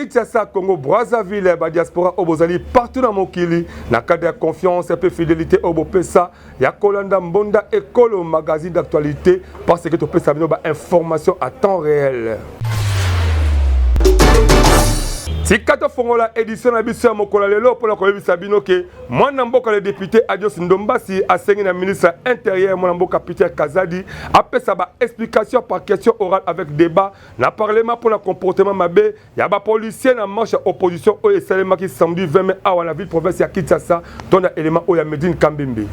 Kinshasa, Congo, Brazzaville, la diaspora Obozali, partout dans Mokili, na cadre de confiance et fidélité Obopesa, ya Kolanda Mbonda et Kolo, magazine d'actualité, parce que tu peux savoir information à temps réel. Si kato fongola édition na biso ya mokola lelo pour la koyebisa bino ke mwana mboka le député Adios Ndombasi asengi na ministre intérieur mwana mboka Peter Kazadi apesa ba explication par question orale avec débat na parlement pour le comportement mabe ya ba policier na marche opposition o esalema ki samedi 20 mai awa na ville province ya Kinshasa dans élément o ya Medine Kambembe.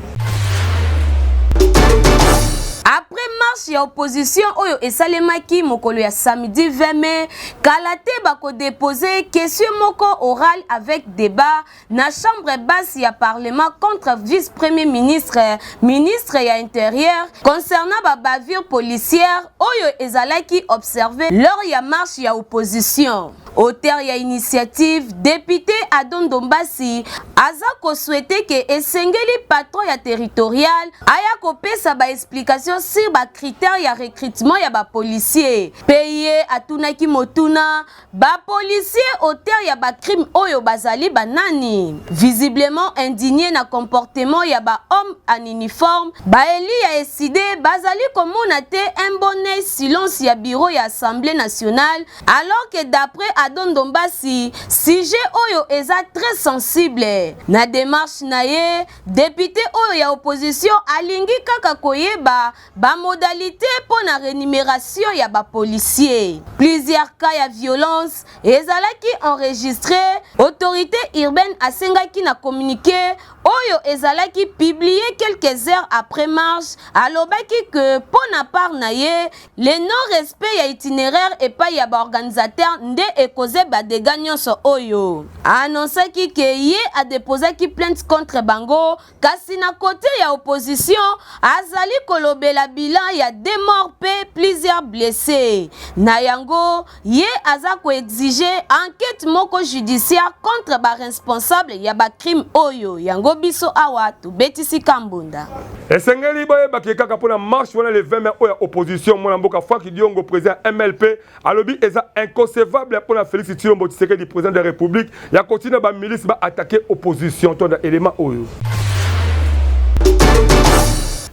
Après marche ya opposition oyo esalemaki mokolo ya samedi 20 mai, Kalate bako déposer question moko oral avec débat na chambre basse ya parlement contre vice-premier ministre ya intérieur concernant ba bavure policière oyo ezalaki observé lors ya marche ya opposition. Auteur ya initiative, député Adon Ndombasi aza ko souhaité que esengeli patron ya territorial aya ko pesa ba explication sur ba critères ya recrutement ya ba policier. Payé atunaki motuna ba policier auteur ya ba crime oyo bazali banani. Visiblement indigné na comportement ya ba homme en uniforme, ba eli ya décidé bazali komona te un bonnet silence ya bureau ya Assemblée nationale alors que d'après Adon Ndombasi, sujet oyo eza très sensible. Na démarche na ye, député oyo ya opposition alingi kaka koyeba ba modalité pour la rémunération ya ba policier. Plusieurs cas ya violence ezalaki enregistré, autorité urbaine asengaki na communiqué oyo ezalaki publié quelques heures après marche alobaki que pour na part na ye, le non-respect ya itinéraire et pas ya ba organisateur nde ekoze ba dégâts nyonso oyo. Annonsaki que ye a déposé ki plainte contre bango kasi na côté ya opposition azali kolobela bilan ya 2 morts pe plusieurs blessés. Na yango ye aza ko exiger enquête moko judiciaire contre ba responsable ya ba crime oyo. Yango biso awa to betisi Kambunda. Esengeli boye bakeka kapona marche wana le 20 mai oya opposition mwana mboka Franck Diongo président MLP alobi eza inconcevable pour la Félix Tshilombo Tshisekedi président de la République ya continue ba milice ba attaquer opposition ton élément oyo.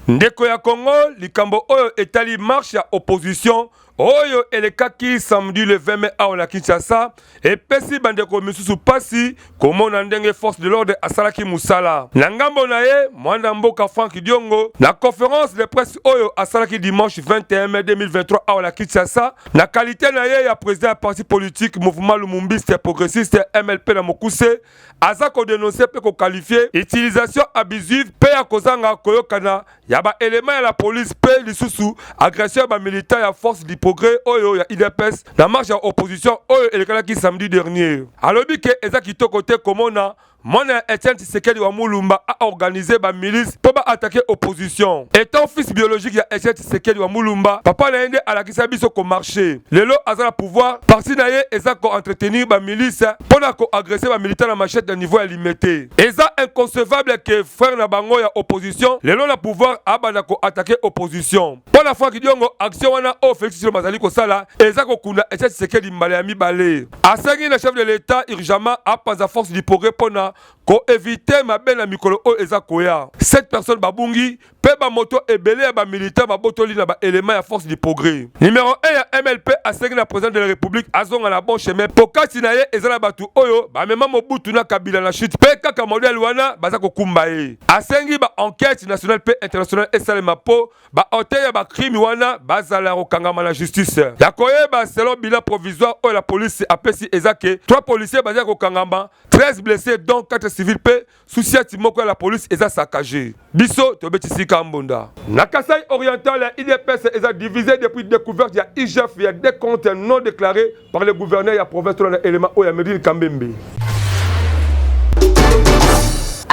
Ndeko ya Congo likambo oyo etali marche ya opposition oyo elekaki samedi le 20 mai à la Kinshasa et pesi bandeko misusu pasi komona ndenge force de l'ordre asalaki musala na ngambo na ye mwana mboka Franck Diongo na conférence de presse oyo asalaki dimanche 21 mai 2023 à la Kinshasa na qualité na ye ya président du parti politique mouvement lumumbiste progressiste MLP na Mokuse aza ko dénoncer pe ko qualifier utilisation abusive pe ya kozanga koyokana ya ba élément ya la police pe lisusu agression ba militant ya force du progrès oyo ya IDPS na marche ya opposition oyo elekalaki samedi dernier. Alobi ke eza kitoko te komona Mwana Etienne Tshisekedi wa Mulumba a organisé ba milice pour attaquer opposition. Étant fils biologique ya Etienne Tshisekedi wa Mulumba, papa na yende alakisa biso ko marché. Lelo azala pouvoir, parti na ye eza ko entretenir ba milice pour ko agresser ba militaire na machette de niveau limité. Eza inconcevable que frère na bango ya opposition, lelo na pouvoir abana ko attaquer opposition. Pour la fois ki diongo action wana o Félix Tshilombo bazali ko sala, eza ko kunda Etienne Tshisekedi mbale ya mibale. Asengi na chef de l'état urgemment a pas à force du progrès pona ko éviter ma belle mikolo o eza koya 7 personnes babungi pe ba moto ebele ba militaire ba botoli na ba élément ya force du progrès. Numéro 1 ya MLP asengi na président de la République azonga na bon chemin pokati na ye ezala batu oyo ba mema Mobutu na Kabila na chute pe kaka modèle wana baza ko kumba ye asengi ba enquête nationale pe internationale esalema po ba hôtel ya ba crime wana bazala kokangama na justice ya koyeba selon bilan provisoire oyo la police apesi ezake 3 policiers bazala kokangama 13 blessés dont 4 civils pe souci moko ya la police eza saccagé biso to betisi Kambunda na Kasai oriental IDPS eza divisé depuis découverte ya IGF ya des comptes non déclarés par le gouverneur ya province dans l'élément o ya Medine Kambembe.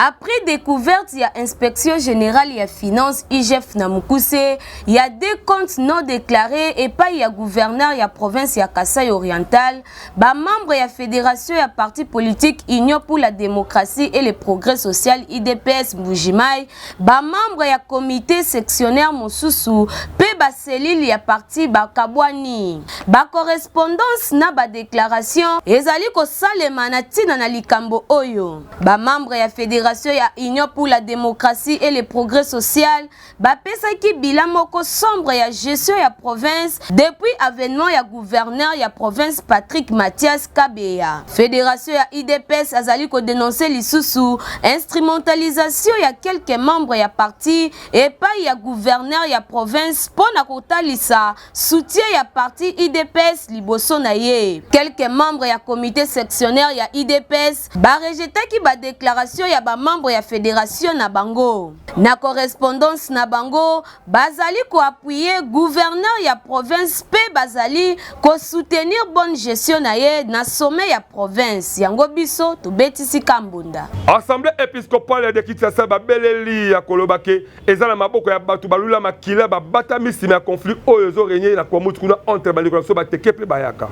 Après découverte, il y a inspection générale, il y a finance, IGF na Mukuse, il y a des comptes non déclarés et pas il y a gouverneur, il y a province, il y a Kasaï oriental, ba membre il y a fédération, il y a parti politique Union pour la démocratie et le progrès social IDPS Mbujimai, ba membre il y a comité sectionnaire Mosusu, pe ba cellule il y a parti ba Kabwani, ba correspondance na ba déclaration, ezali ko salema na tina na likambo oyo, ba membre il y a fédération, il y a Union pour la démocratie et le progrès social, ba pesaki bilan moko sombre ya gestion ya province depuis avènement ya gouverneur ya province Patrick Mathias Kabeya. Fédération ya IDPS azali ko dénoncer lisusu instrumentalisation ya quelques membres ya parti et pas ya gouverneur ya province pona kotalisa soutien ya parti IDPS liboso na ye. Quelques membres ya comité sectionnaire ya IDPS ba rejetaki ba déclaration ya ba membre ya fédération na bango. Na correspondance na bango bazali ko appuyer gouverneur ya province pe bazali ko soutenir bonne gestion na ye na sommet ya province yango biso to betisi kambunda. Assemblée épiscopale de Kinshasa babeleli ya kolobake ezala maboko ya batu balula makila babata misima ya conflit oyo zo régner na kwa mutukuna entre bandeko so bateke pe bayaka.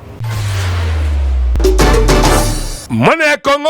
Mwana ya Congo,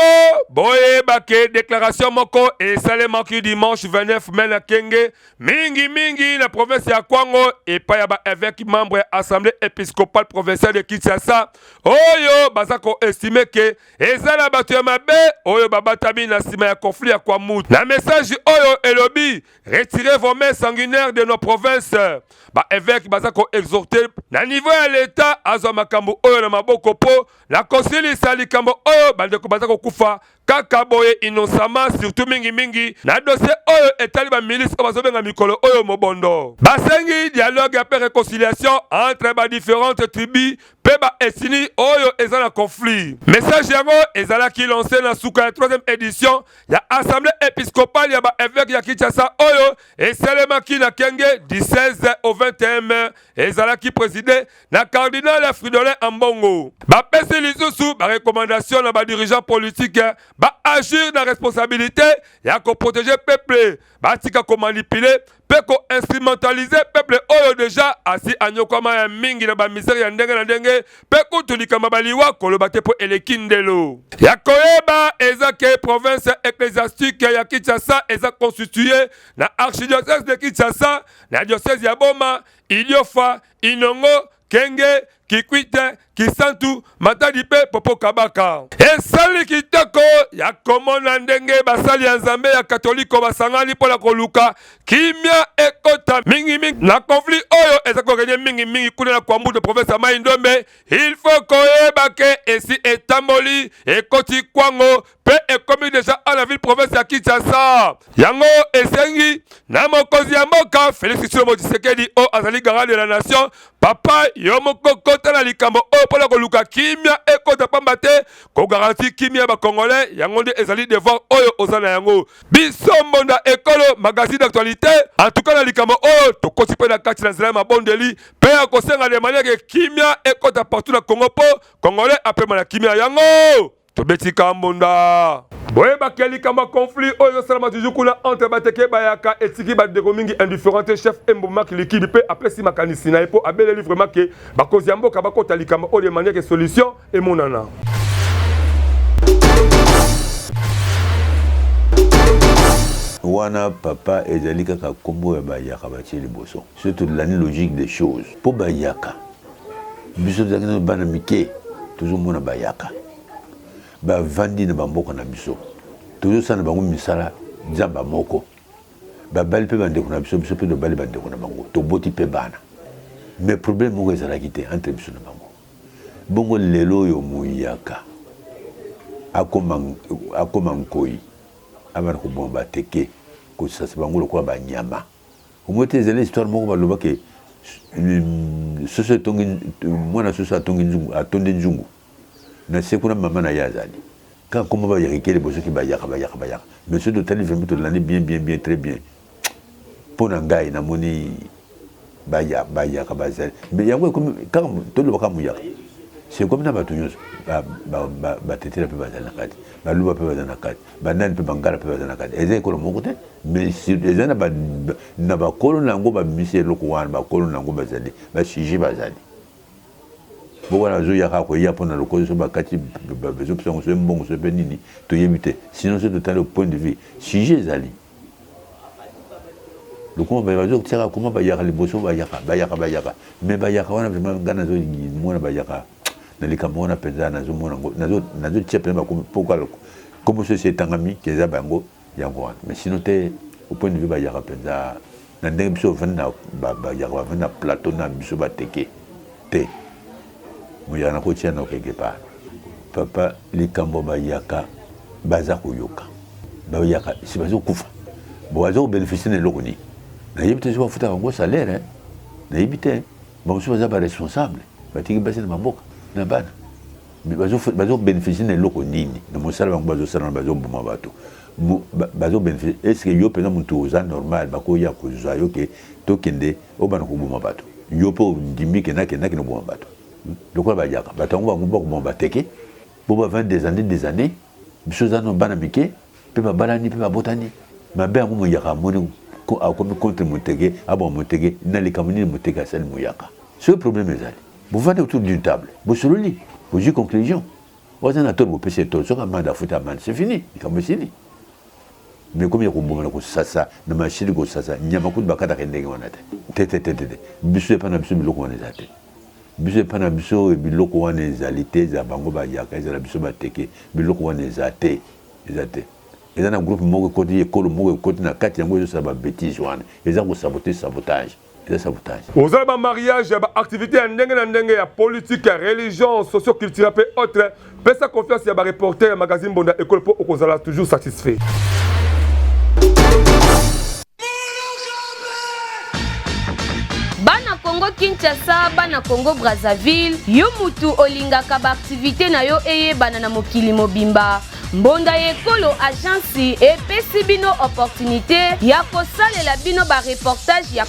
boye bake déclaration moko et salemaki dimanche 29 mai na Kenge, mingi na province ya Kwango et pa ya ba évêque membre ya assemblée épiscopale provinciale de Kinshasa. Oyo bazako estime que ezala batu ya mabe oyo babatami na sima ya conflit ya Kwamut. Na message oyo elobi, retirez vos mains sanguinaires de nos provinces. Ba évêque bazako exhorter na niveau ya l'état azwa makambo oyo na maboko po la conciliation likambo oyo bandeko bazako kufa kaka boye innocemment surtout mingi na dossier oyo etali ba milice oyo bazobenga mikolo oyo mobondo basengi dialogue ya réconciliation entre ba différentes tribus pe ba esini oyo ezala conflit. Message yango ezalaki lancé na suka ya 3e édition ya assemblée épiscopale ya ba évêque ya Kinshasa oyo esalemaki na Kenge du 16 au 21 mai ezalaki présidé na cardinal Fridolin Ambongo. Ba pesi lisusu ba recommandation na ba dirigeants politiques ba agir na responsabilité ya ko protéger peuple ba tika ko manipuler pe ko instrumentaliser peuple oyo déjà asi anyokama ya mingi na ba misère ya ndenge na ndenge pe kutulika mabaliwa koloba te po elekindelo ya koyeba ezake province ecclésiastique ya Kinshasa eza constitué na archidiocèse de Kinshasa na diocèse ya Boma, Iliofa, Inongo, Kenge, Kikwite, Kisantu, Matadi pe Popo Kabaka. Esali kitoko ya komona ndenge basali ya Nzambe ya katoliko basangani pola koluka kimia ekota mingi na conflit oyo ezako renye mingi kuna na Kwambu de province ya Mai Ndombe. Il faut koyeba ke esi etamboli ekoti Kwango pe ekomi déjà à la ville province ya Kinshasa. Yango esengi na mokozi ya mboka Félix Tshisekedi o azali garant de la nation papa yo moko kota na likambo o pola koluka kimia ekota pamba te ko garanti kimia ba congolais yango nde ezali devoir oyo ozana yango biso mbonda ekolo magazine d'actualité en tout cas na likambo oyo tokoti pe na kati na nzela mabondeli pe ya kosenga de manière kimia ekota partout na Congo po congolais apema na kimia yango tobeti kambonda. Boye bakeli kama conflit oyo salama tujukuna entre bateke bayaka etiki badeko mingi indifférente chef Mboma Kiliki pe apesi makanisi na epo abeleli vraiment que bakozi ya mboka bakota likama oyo de manière que solution et monana. Wana papa ezali kaka kombo ya bayaka batie liboso surtout l'année logique des choses po bayaka biso zakino bana mike toujours mona bayaka ba vandi na bamboka na biso toujours sana bango misala nzamba moko ba bali pe bande kuna biso pe do bali bande kuna bango to boti pe bana mais problème moko ezala kité entre biso na bango bongo lelo yo muyaka akoma nkoi amana ko bomba teke ko sasa bango lokwa ba nyama omote ezala histoire moko baloba ke soso tongi mwana soso atongi nzungu atonde nzungu na sekuna mama na yazali quand comment va y réquer les besoins qui bayaka mais ce total vraiment tout l'année bien très bien pour nangai na moni bayaka bazali mais yango comme quand tout le baka muya c'est comme na bato nyonso batetela mpe bazali na kati baluba mpe bazali na kati banani mpe bangala mpe bazali na kati eza ekolo moko te mais eza na bakolo na yango bamisi eloko wana bakolo na yango bazali basujet bazali bo wana bazoyaka koya mpona lokozo so bakati bazopesa yango so mbongo so mpe nini toyebi te sinon so totali au point de vue sujet ezali lokoma bazotiaka koma bayaka liboso bayaka mais bayaka wana vraiment nga nazomona bayaka na likambo wana mpenza nazotia mpenza pourquoi comme so etangami keza bango yango wana mais sinon te au point de vue bayaka mpenza na ndenge biso bayaka bavandi na plateau na biso bateke te moyaka na kotia na quelque part papa likambo bayaka baza koyoka bayaka si bazokufa bo baza kobénéficie na eloko nini nayebi te so bafuta bango salaire nayebi te bango so baza baresponsable batiki basi na mboka na bana bazobénéficie na eloko nini na mosala bango bazosala na bazoboma bato bazobénéficie est-ce que yo mpenza motu oza normal bakoya kozwa yo ke tokende obana koboma bato yo mpe ondimi kendaki na oboma bato lokola bayaka bato yango bango bakoboma bateke bo bavandi des années biso oza no bana mike mpe babalani mpe babotani mabe yango moyaka amoni akomi contre motege aboma motege na likambo nini motege asali moyaka ce problème ezali bovandi autour d'une table bosololi bozwi conclusion oza na tolo bopesi etolo soki amande afuta amande c'est fini likambo esili mais komi ya kobomana kosasa na mashini kosasa nyama kutu bakataka ndenge wana te biso epa na biso biloko wana eza te biso epa na biso biloko wana ezali te eza bango bayaka ezala biso bateke biloko wana eza te eza na groupe moko ekoti ekolo moko ekoti na kati yango ezosala babétise wana eza kosabote sabotage eza sabotage ozala bamariage ya baactivité ya ndenge na ndenge ya politique ya religion socio-culturelle mpe autre pesa confiance ya bareporter ya magazine Mbonda ekolo mpo okozala toujours satisfait. Bana Congo Kinshasa, bana Congo Brazzaville, yo mutu olingaka ba activité na yo eyebana na mokili mobimba. Mbonda ekolo agence epesi bino opportunité ya kosalela bino ba reportage ya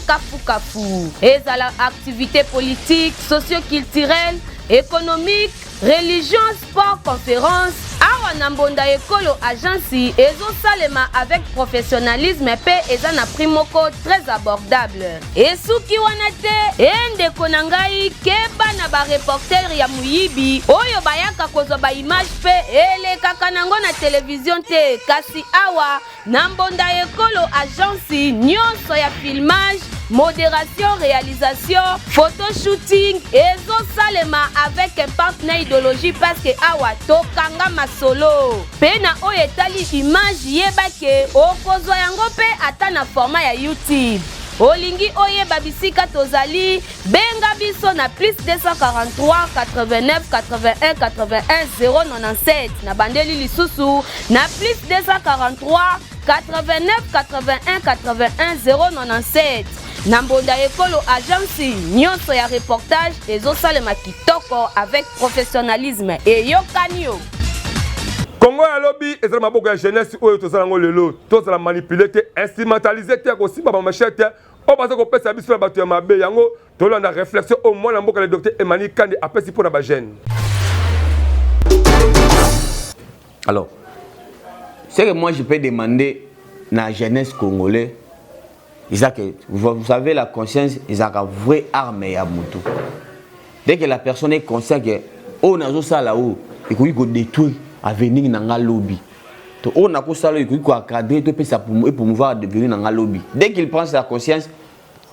kafu. Ezala activité politique, socio-culturelle, économique, religion, sport, conférence. Awa na Mbonda ekolo agence ezosalema avec professionnalisme pe eza na prix moko très abordable. Esuki wana te endeko na ngai keba na ba reporter ya muyibi oyo bayaka kozwa ba image pe elekaka nango na télévision te kasi awa na Mbonda ekolo agence nyonso ya filmage, modération, réalisation, photoshooting ezosalema avec un partenaire idéologie parce que awa tokanga masolo pena oyo etali image yebake okozwa yango pe ata na format ya YouTube. Olingi oyeba bisika tozali benga biso na plus 243 89 81 81 097 na bandeli lisusu na plus 243 89 81 81 097 na Mbonda ekolo agence nyonso ya reportage ezosalema kitoko avec professionnalisme et yokanio. Congo ya lobby ezala maboko ya jeunesse oyo tozala ngo lelo tozala manipuler te instrumentaliser te kosimba ba machete o baza ko pesa biso bato ya mabe yango tolanda réflexion au moins na mboka le docteur Emmanuel Kande apesi pour na ba jeune. Alors ce que moi je peux demander na jeunesse congolaise, vous savez la conscience est une vraie arme à moto. Dès que la personne est consciente que on a ça là-haut et qu'il faut détruire à venir dans un lobby. On a ça là et qu'il faut cadrer tout ça pour pouvoir devenir dans un lobby. Dès qu'il prend sa conscience,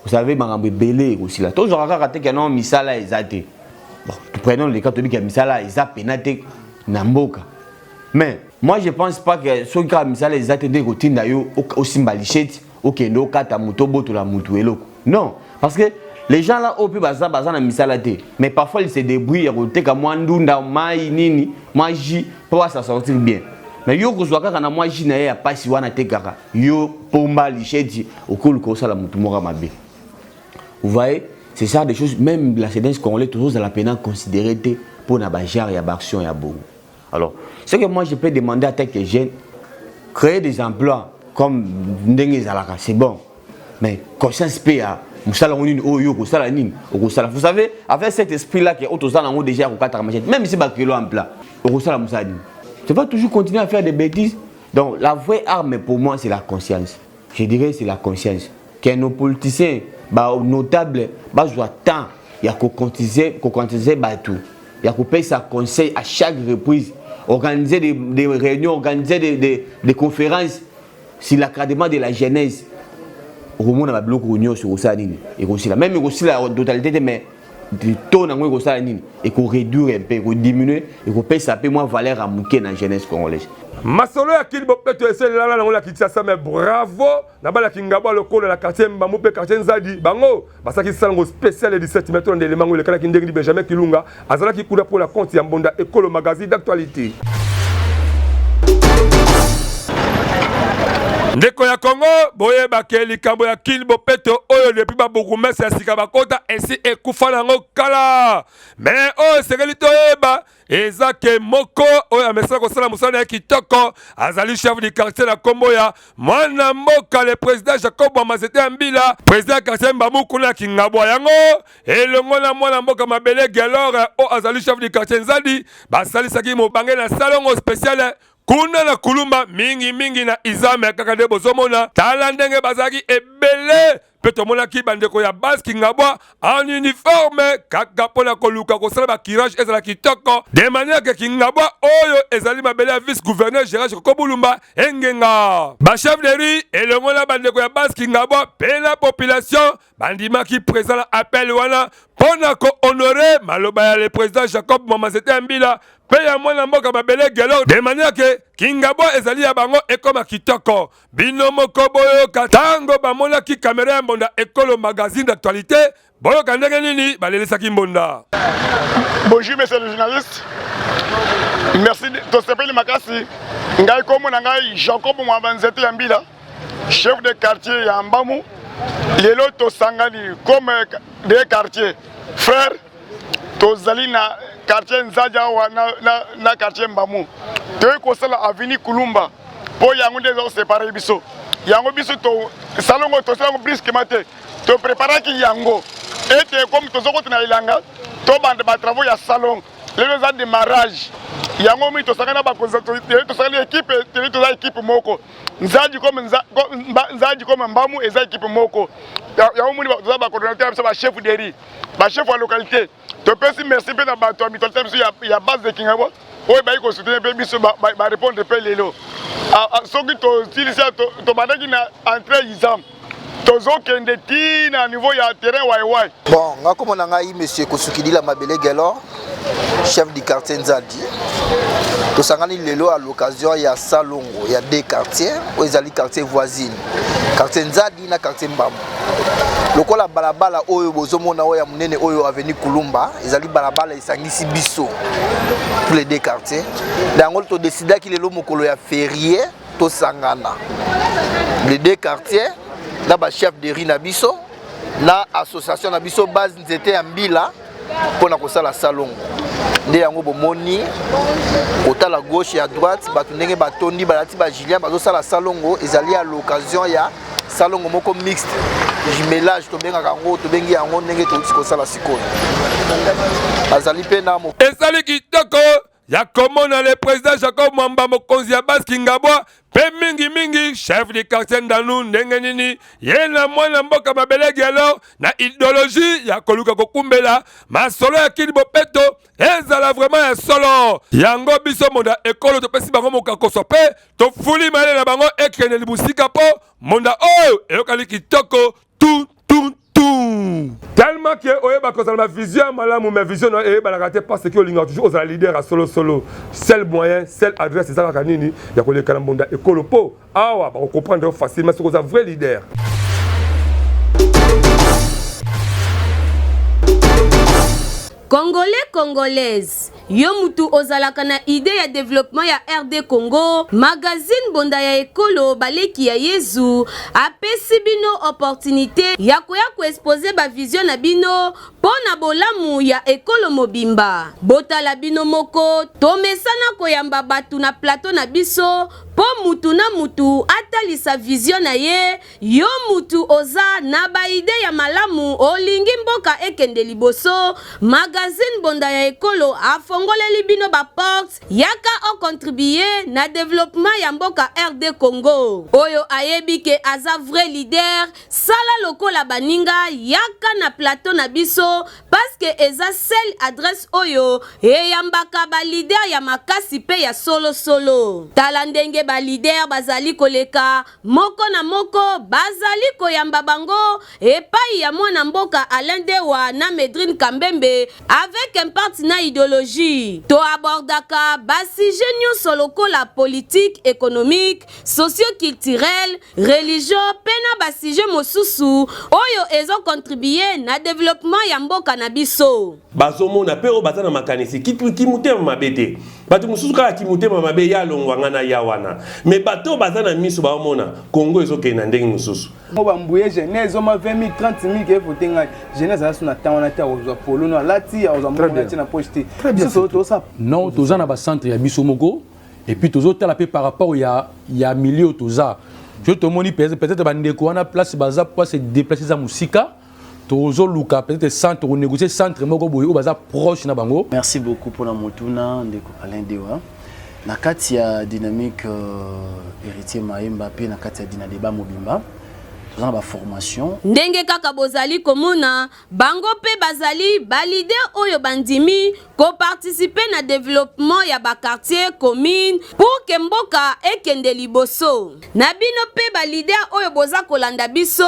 vous savez marambe belé aussi là. Toujours raconter que non misala ezate. Bon, prenons les cas de que misala ezate penate namboka. Mais moi je pense pas que ce cas misala ezate de routine d'ailleurs au symbolichette au kendo kata moto boto la mutu eloko. Non, parce que les gens là au plus baza na misala te. Mais parfois ils se débrouillent à côté comme moi ndunda mai nini, moi ji pour ça sortir bien. Mais yo kozwa kaka na moi ji na ya pasi wana te kaka. Yo pomba lichette au kolu ko sala mutu mora mabe. Vous voyez, c'est ça des choses même la CDS congolaise toujours à la peine considérer pour na ba genre ya action ya bon. Alors, ce que moi je peux demander à quelques jeunes créer des emplois comme Ndenge Zalaka, c'est bon. Mais conscience PA, musala nini oyo ko sala nini ko sala. Vous savez, avec cet esprit là qui est autosala ngo déjà ko kata machette, même si ba kilo en plat ko sala musala nini. Tu vas toujours continuer à faire des bêtises. Donc la vraie arme pour moi c'est la conscience. Je dirais c'est la conscience. Que nos politiciens ba notables ba joie temps il y a qu'on quantiser ba tout. Il y a qu'on payer sa conseil à chaque reprise, organiser des réunions, organiser des conférences sur l'académie de la jeunesse. Au moins on a bloqué union sur ça nini et aussi la même aussi la totalité mais du taux na ngwe ko ça nini et qu'on réduire un peu, qu'on diminuer et qu'on paye ça peu moins valeur à mouké dans jeunesse congolaise. Masolo ya kili bopeto ese lala na ngola kitasa mais bravo na bala kingaba lokolo na quartier Mbamou pe quartier Nzadi bango basaki salango spécial de 17 mètres de l'élément le kala kindengi Benjamin Kilunga azala ki kuda pour la compte ya Mbonda Ekolo magazine d'actualité. Ndeko ya Congo boye bakeli kambo ya kili bopeto oyo depuis ba bourgmestre ya sika bakota esi ekufa nango kala mais oyo sekelito eba ezake moko oyo amesala kosala musala ya kitoko azali chef du quartier na kombo ya mwana mboka le président Jacob Mwamazete Mbila président quartier Mbamou kuna kingabwa yango elongo na mwana mboka mabele gelore o azali chef du quartier Nzadi basali saki mobange na salongo spécial kuna na kulumba mingi na izame kaka de bozomona tala ndenge bazaki ebele peto mona ki bandeko ya base kingabwa en uniforme kaka pona koluka kosala ba kirage ezala kitoko de manière que kingabwa oyo ezali mabele ya vice gouverneur Gérard Kokobulumba engenga ba chef de rue elongo na bandeko ya base kingabwa pe la population bandima ki présent appel wana pona ko honorer maloba ya le président Jacob Mwamazete Mbila pe ya mwana mboka mabele gelo de manière que kingabwa ezali ya bango ekoma kitoko bino moko boyo katango bamona ki caméra ya Mbonda Ekolo magazine d'actualité boyo kandenge nini balelesaki Mbonda. Bonjour messieurs les journalistes, merci de tout s'appeler Makasi ngai komo na ngai Jacob Mwamazete Mbila chef de quartier ya Mbamou lelo to sangani comme des quartiers frère tozali na quartier Nzaja wa na quartier Mbamou to ko sala avenue Kulumba po yango ndezo séparer biso yango biso to salongo to salongo brisque mate to préparer ki yango et comme to zoko na ilanga to bande ba travaux ya salon les ans de démarrage yango mi to sangana ba konza to sangana équipe to za équipe moko Nzaji comme Mbamou et za équipe moko yango muni ba ba coordinateur ba chef de riz ba chef de localité to pesi merci pe na ba to habitualité biso ya base de Kingabo oyo ba ko soutenir pe biso ba répondre pe lelo soki to tilisa to bandaki na entrée exam tozokende ti na niveau ya terrain waiwai. Bon, nga komona ngai monsieur Kosukidila Mabele Gelor, chef du quartier Nzadi. Tosangani lelo à l'occasion ya Salongo, ya deux quartiers, ezali quartier voisine. Quartier Nzadi na quartier Mbamou. Lokola balabala oyo bozomona oyo ya munene oyo avenue Kulumba, ezali balabala esangisi biso pour les deux quartiers. Dango to décida ki lelo mokolo ya férié to sangana. Les deux quartiers na ba chef de riz na biso na association na biso base nzete ya Mbila pona kosala salongo nde yango bomoni kota la gauche et à droite batu ndenge batondi balati ba Julien bazo sala salongo ezali à l'occasion ya salongo moko mixte jumelage to benga kango to bengi yango ndenge to kosala sikoyo azali pe na mo ezali kitoko ya komona le président Jacob Mwamba mokonzi ya base Kingabwa pe mingi chef du quartier Ndanu ndenge nini yena mwana mboka mabele gelo na idéologie ya koluka kokumbela masolo ya kili bopeto ezala vraiment ya solo yango biso Mbonda Ekolo to pesi bango mokakoso pe to fuli male na bango ekene libusika po Mbonda oyo eyokali kitoko tout tellement que oyeba kozala ma vision malamu ma vision oyeba la rater parce que olinga toujours aux leader à solo seul moyen seule adresse c'est ça kanini ya koleka na Mbonda Ekolo po awa ba comprendre facilement ce que un vrai leader. Congolais, Congolaises, yo mutu ozalaka na idée ya développement ya RD Congo, magazine Mbonda ya Ekolo baleki ya Yezu, apesi bino opportunité ya koya ko exposer ba vision na bino pona bolamu ya Ekolo mobimba. Botala bino moko, tomesana koyamba batu na plateau na biso, po mutu na mutu ata asalisa vision na ye yo mutu oza na baide ya malamu olingi mboka ekende liboso magazine bonda ya ekolo afongoleli bino ba porte yaka o contribuer na développement ya mboka RD Congo oyo ayebi ke aza vrai leader sala lokola baninga yaka na plateau na biso parce que eza seule adresse oyo eyambaka ba leader ya makasi pe ya solo tala ndenge ba leader bazali koleka moko na moko bazali koyamba bango epai ya mwana mboka Alain Dewa na Medrine Kambembe avec un partenaire idéologie to abordaka basi nyonso lokola politique économique socio-culturel religion pena basije mosusu oyo ezo contribuer na développement ya mboka na biso bazomona pero bazana makanisi kimute mabete bato mususu kala kimute mabe ya longwanga na yawana mais bato bazana miso baomona Congo ezokena ndenge mususu Oba mbouye jeunesse oma 20 000 30 000 ke fotenga jeunesse asu na tawana ta ozwa polo no lati ozwa mbouye na poste non toza na ba centre ya biso moko et puis tozo tala pe par rapport ya milieu toza je te moni peut-être bandeko wana place baza pour se déplacer za musika tozo luka peut-être centre ou négocier centre moko boye o baza proche na bango. Merci beaucoup pour la motuna ndeko Alain Dewa na kati ya dynamique héritier Maemba pe na kati ya Dinadeba Mobimba dans la formation ndenge kaka bozali komona bango pe bazali ba leader oyo bandimi ko participer na développement ya ba quartier commune pour que mboka ekende liboso na bino pe ba leader oyo boza kolanda biso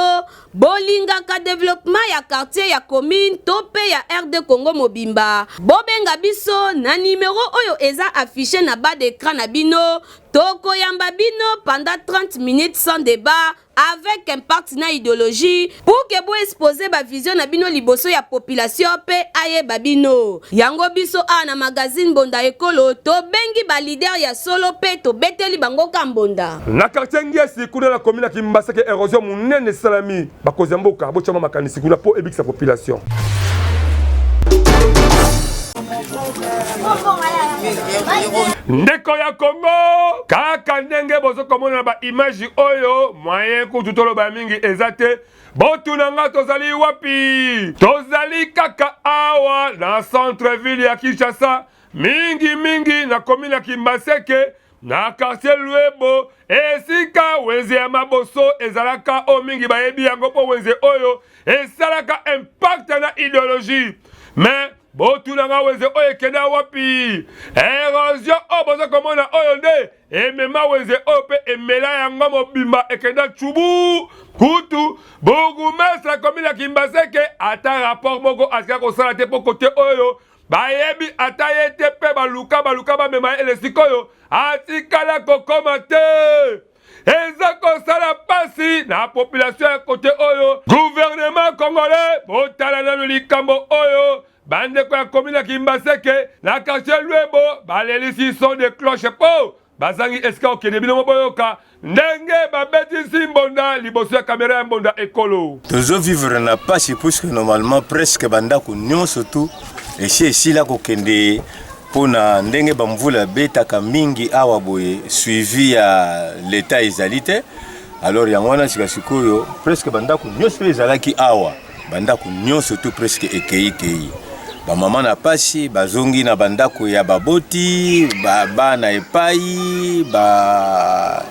bolinga ka développement ya quartier ya commune to pe ya RD Congo Mobimba bobenga biso na numéro oyo eza affiché na bas d'écran na bino toko yamba bino pendant 30 minutes sans débat avec un partenaire idéologie pour que vous exposer ba vision na bino liboso ya population pe aye babino yango biso na magazine bonda ekolo to bengi ba leader ya solo pe to beteli bango kambonda na quartier ngesi kuna la commune ki Mbasa ke érosion munene salami bakozi mboka bochama makanisi kuna po ebikisa population ndeko ya Congo kaka ndenge bozo komona ba image oyo moyen kututolo ba mingi ezate botunanga tozali wapi tozali kaka awa na centre ville ya Kinshasa mingi na commune ya Kimbaseke na quartier Luebo esika wenze ya maboso ezalaka o mingi bayebi yango po wenze oyo esalaka impact na idéologie mais botunanga wenze oyo kenda wapi érosion o bozo komona oyo nde emema wenze oyo pe emela yango mobimba ekenda chubu kutu bourgmestre commune ya Kimbaseke ata rapport moko asika kosala te po kote oyo bayebi ata ye te pe baluka bamema elesika oyo atikala kokoma te eza kosala pasi na population ya kote oyo gouvernement congolais botala nano likambo oyo bandeko ya commune ya Kimbaseke na quartier Luebo balelisi son de cloche po bazangi esika okende bino moboyoka ndenge babetisi mbonda liboso ya kamera ya mbonda ekolo tozo vivre na pasi puisque normalement presque bandako nyonso tu esila kokende pona ndenge bamvula betaka mingi awa boye suivi ya l'état ezalite alors yango wana sika sikoyo presque bandako nyonso ezalaki awa bandako nyonso tu presque ekei ba mama na pasi bazongi na bandako ya baboti baba na epai ba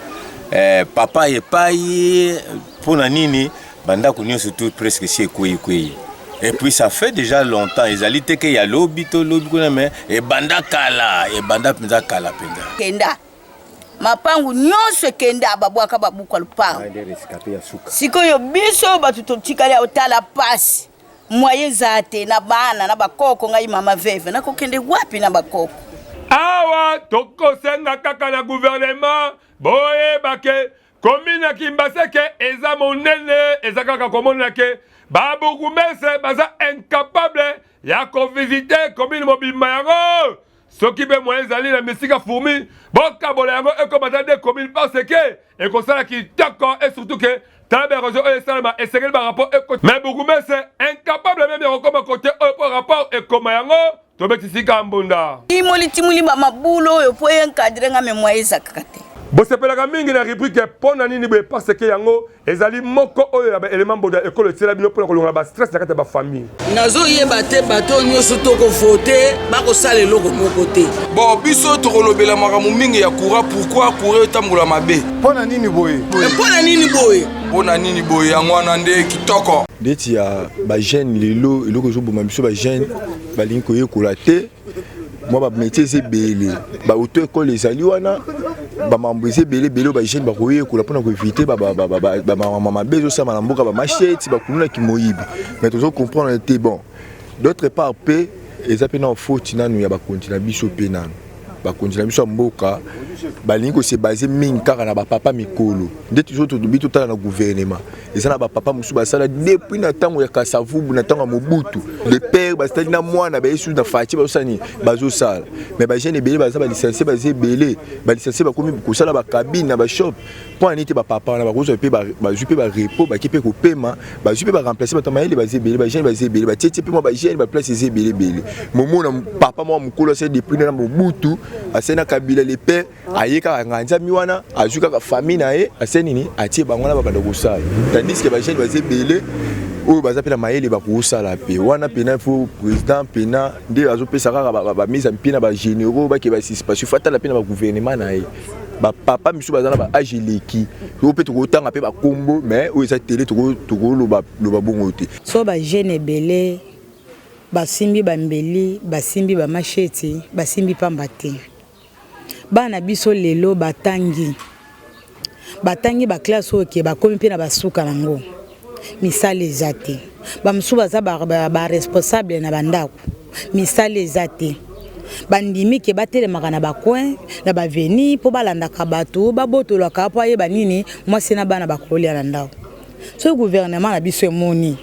papa epai pona nini bandako nyonso tu presque si ekweyi et puis ça fait déjà longtemps ezalite ke ya lobi kuna mais e banda penza kala penza kenda mapangu nyonso kenda babwaka babukwa lupango sikoyo biso batu totikali otala pasi moyen zate na bana na bakoko ngai mama veve na kokende wapi na bakoko awa tokosenga kaka na gouvernement boye bake commune ya Kimbaseke eza monene eza kaka komona ke babourgmestre baza incapable ya kovisite commune mobimba yango soki be moyen ezali na misika fourmi bokabola yango ekomata de commune parce que ekosala kitoko et surtout que tabe réseau esalama esengeli barapport mais bourgmestre incapable même ya kokoma côté pour rapport ekoma yango tobetisika mbunda imolitimuli bamabulo oyo po encadre nga memoire ezakaka te bosepelaka mingi na rubrique pona nini boye parce que yango ezali moko oyo ya élément boda école tsela bino pona kolonga ba stress na kata ba famille nazo yeba te bato nyonso toko voter bakosala eloko moko te bon biso tokolobela makambo mingi ya courant pourquoi courant etambola mabe pona nini boye pona nini boye pona nini boye yango wana nde kitoko ndeti ya bagene lelo eloko ezoboma biso bagene balingi koyekola te mwa bamétier ezebele baauto ekole ezali wana bamambo ezebelebele oyo bagene bakoyekola mpona koevite bamama mabe ezosama na mboka bamasheti bakulunaki moyibi mais tozocomprendre te bon d'autre part mpe eza mpe na foti nanu ya bakonzi na biso mpe nanu bakonzi na biso ya mboka balingi kose base mingi kaka na bapapa mikolo nde toujours tobi totala na gouvernement eza na bapapa mosusu basala depuis na ntango ya kasavubu na ntango ya mobutu le père basali na mwana bayesu na faci bazosani bazosala mais bagene ebele baza balicencie baza ebele balicencie bakomi kosala bakabine na bashop mpona nini te bapapa wana bakozwa mpe bazwi mpe barepo baki mpe kopema bazwi mpe baremplace bato mayele baza ebele bagene baza ebele batietie mpe mwa bagene baplace eza ebelebele momona papa mwa mokolo asali depuis na mobutu asali na kabila le père aye kaka nganzami wana azwi kaka famille na ye ase nini atie bango wana babanda kosala tandis ke bagene baza ebele oyo baza mpe na mayele bakosala mpe wana mpena fo président mpena nde azopesa kaka bamise mpe na bagénéraux bake baparticipation fatala mpe na bagouvernement na ye bapapa misu baza na baage eleki oyo mpe tokotanga mpe bakombo mais oyo eza tele tokoloba bongo te so bagene ebele basimbi bambeli basimbi bamasheti basimbi pamba te bana biso lelo batangi baklasse oyo ke bakomi mpe na basuka nango misala eza te bamosusu baza baresponsable na bandako misala eza te bandimi ke batelemaka na bacoin na baveni mpo balandaka bato babotolaka mpo ayeba nini mwasi na bana bakolia na ndako so gouvernement na biso emoni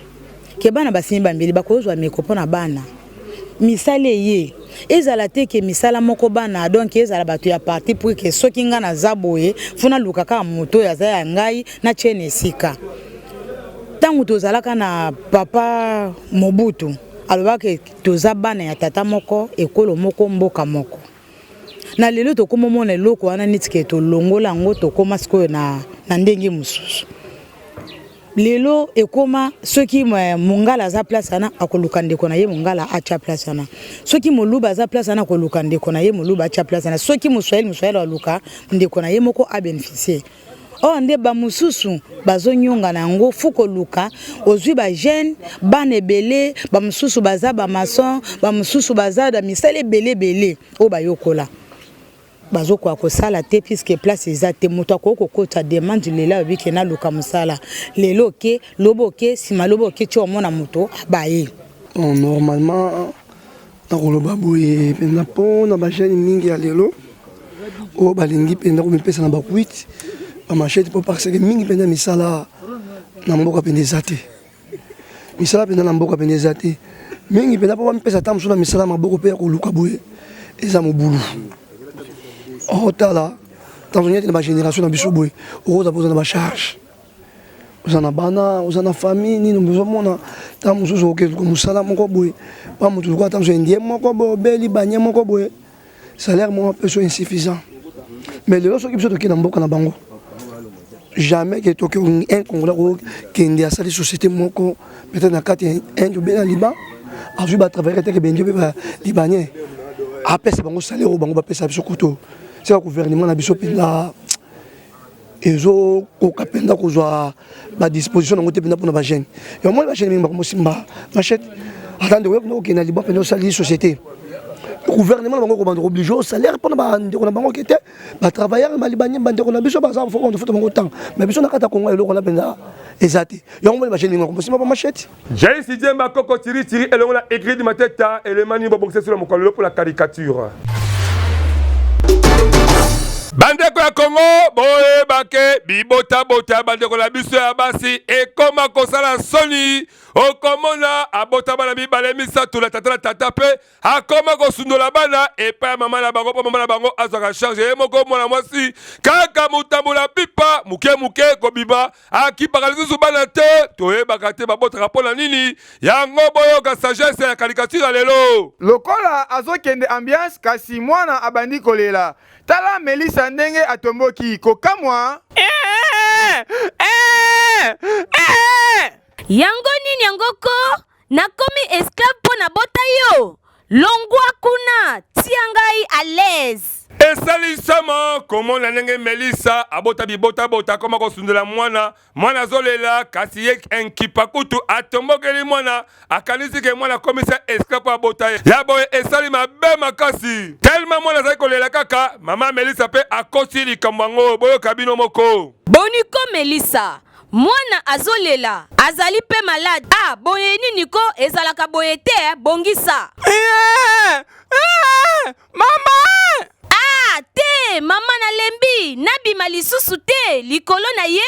ke bana basimbi bambeli bakozwa meko mpo na bana misala eye ezala te ke misala moko bana donc ezala bato ya parti pour ke soki nga na zaboye funa lukaka moto ya za ya ngai na chene esika tangu tozalaka na papa Mobutu alobaka toza bana ya tata moko ekolo moko mboka moko na lelo tokoma mona eloko wana nitike tolongola ngo tokoma sikoyo na ndenge mosusu lelo ekoma soki mongala za place ana akoluka ndeko na ye mongala acha place ana soki moluba za place ana akoluka ndeko na ye moluba acha place ana soki muswahili aluka ndeko na ye moko a bénéficier o nde ba mususu bazonyonga nango fuko luka ozwi ba jeune bana ebele ba mususu baza ba maçon ba mususu baza da misale belebele o bayokola bazokwa kosala te puisque place eza te moto akoko kota demande lela biki na luka musala lelo ke loboke sima loboke ti omona moto abaye normalement nakoloba boye pena mpo na bajene mingi ya lelo oyo balingi mpenda komipesa na bakwiti bamashete mpo parce que mingi mpenda misala na mboka pene eza te misala mpenda na mboka pene eza te mingi mpenda mpo bamipesa ta mosusu na misala maboko mpe ya koluka boye eza mobulu otala tanzania te na bagénération na biso boye okoza mpo oza na bacharge oza na bana oza na famille nini ozomona ta mosusu okeluka mosala moko boye pa moto lokola ta mosusu indien moko boye obeli banye moko boye salaire moko mpe so insuffisant mais lelo soki biso tokei na mboka na bango jamais ke toke un congolais kokende asali société moko peut-être na kati ya inde obe na liban azwi batravailleur teke bendio mpe balibanien apesa bango salaire oyo bango bapesa biso kuto seka gouvernement na biso mpenza ezokoka mpenza kozwa badisposition nango te mpenza mpona bagene yomoni bagene mingi bakomosimba machete ata ndeko yokondo kokende na liban mpenza osali société gouvernement na bango kobanda oblige o salaire mpona bandeko na bango ke te batravailleur balibanie bandeko na biso baza fota bango ntango mais biso na kati ya kongo eloko na mpenza eza te yango moni bagene mingi bakomosimba bamachete jaisi diemba koko tiritiri elongo na Ingrid Mateta élément nini babongisa sur le mokolo pour la caricature bandeko ya Congo boye bake bibota bota bandeko la biso ya basi ekoma kosala soni okomona abota bana mibale misato la tata pe akoma kosundola bana epa mama na bango po mama na bango azwaka charge ye moko mwana mwasi kaka mutambola pipa muke kobiba akipaka lisusu bana te toyebaka te babotaka mpona nini yango boyoka sagesse ya caricature lelo lokola azokende ambiance kasi mwana abandi kolela tala Melissa ndenge atomboki kokamwa yango nini yangoko nakomi esclave mpo na bota yo longwa kuna tia ngai à l'aise esalisama komona ndenge Melissa abota bibota koma kosundela mwana zolela kasi ye enkipa kutu atombokeli mwana akanisi ke mwana komisa esclave abota ye ya boye esali mabe makasi tellement mwana azali kolela kaka mama Melissa pe akosi likambo yango boyoka bino moko boniko Melissa mwana azolela azali pe malade boye nini ko ezalaka boye te bongisa mama te mama nalembi nabima lisusu te likolo na ye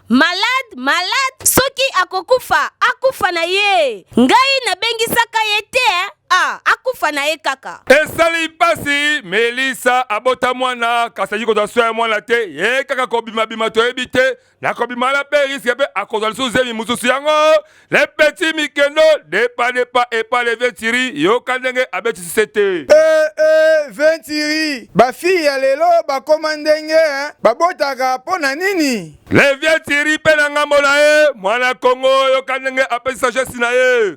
malade soki akufa na ye ngai nabengisaka ye te akufa na ye kaka esali pasi Melissa abota mwana kasi ayi kozwa soya mwana te ye kaka kobimabima toyebi te na kobimala pe riske pe akozwa lisusu zemi mosusu yango le petit mikendo depa epa le ventiri yoka ndenge abetisi se te ventiri bafille ya lelo bakoma ndenge babotaka mpo na nini le ventiri pe na ngambo na ye mwana Kongo yoka ndenge apesi sagesse na ye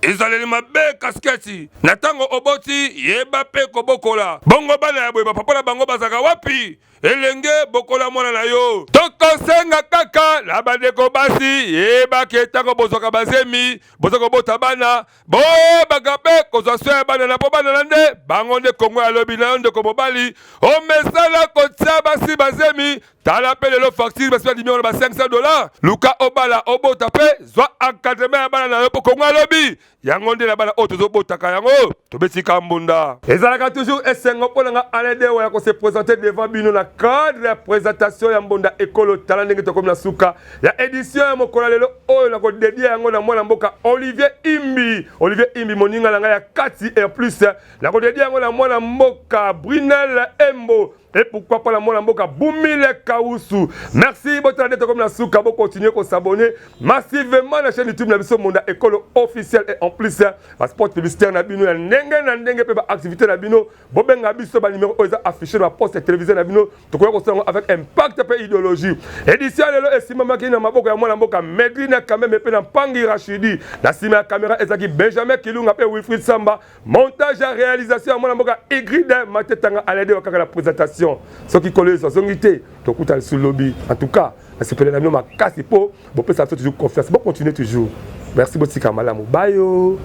ezaleli mabe kasketi na ntango oboti yeba pe kobokola bongo bana ya boye bapapa na bango bazaka wapi elenge bokola mwana na yo tokosenga kaka na bandeko basi yebaki ntango bozwaka bazemi boza kobota bana boyebaka mpe kozwa so ya bana na po bana na nde bango nde Kongo alobi na yo ndeko mobali omesala kotia basi bazemi tala pe lelo facture basi badimi wana ba $500 luka obala obota pe zwa encadrement ya bana na yo po Kongo alobi yango nde na bana oyo tozobotaka yango tobetika mbunda ezalaka toujours esengo mpo nanga aledewa ya kose présenter devant bino na cadre ya présentation ya mbunda ekolo tala ndenge tokomi na suka ya édition ya mokolo lelo oyo na kodedie yango na mwana mboka Olivier Imbi moninga na ngai ya kati et plus na kodedie yango na mwana mboka Brunel Embo et pourquoi pas la mwana mboka Boumile Kausu. Merci beaucoup d'être comme la souka, vous continuez à s'abonner massivement à la chaîne YouTube na biso Monda École officielle et en plus la sport publicitaire na bino ya ndenge pe ba activité na bino bobenga biso ba numéro oza affiché na poste télévisée na bino to ko ko avec impact pe idéologie édition lelo esima maki na maboko ya mwana mboka Medina quand même pe na Pangi Rachidi na sima ya caméra ezaki Benjamin Kilunga pe Wilfried Samba montage et réalisation ya mwana mboka Igride Matetanga à l'aide de la présentation ce qui colle sur son guité to kuta sur lobby en tout cas c'est pour les amis ma casse po bon peut ça toujours confiance bon continuer toujours merci beaucoup Kamala Mubayo.